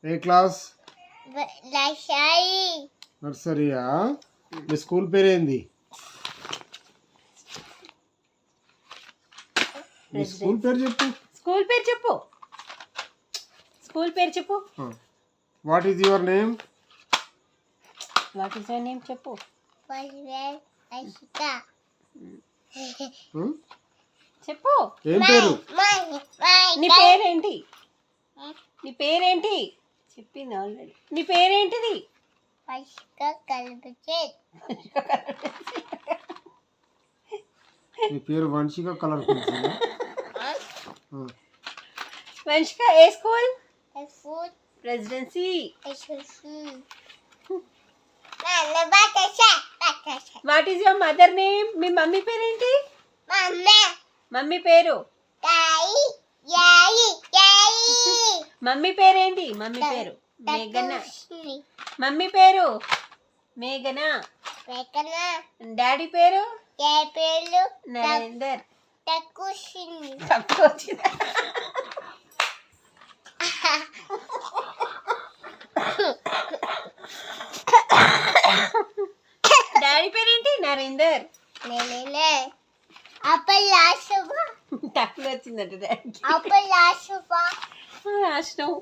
ఏ class? Nursery. నర్సరీయా? మీ school పేరేంది? మీ స్కూల్ పేరు చెప్పు. స్కూల్ పేరు చెప్పు. స్కూల్ పేరు చెప్పు. What is your name? What is your name చెప్పు. చెప్పు. ఏం పేరు? నీ పేరేంటి? నీ పేరేంటి? చెప్పింది ఆల్రెడీ. నీ పేరేంటిది? నీ పేరు Vamshika colour pencil. Vamshika A school? Presidency. What is your mother name? Me mummy పేరేంటి? మమ్మీ పేరు. మమ్మీ పేరేంటి? మమ్మీ పేరు మేఘన. మమ్మీ పేరు మేఘన. డాడీ పేరు నరేందర్. తక్కువ వచ్చిందా? డాడీ పేరేంటి? నరేందర్. తక్కువ వచ్చిందట డాడీ. రాసినావు.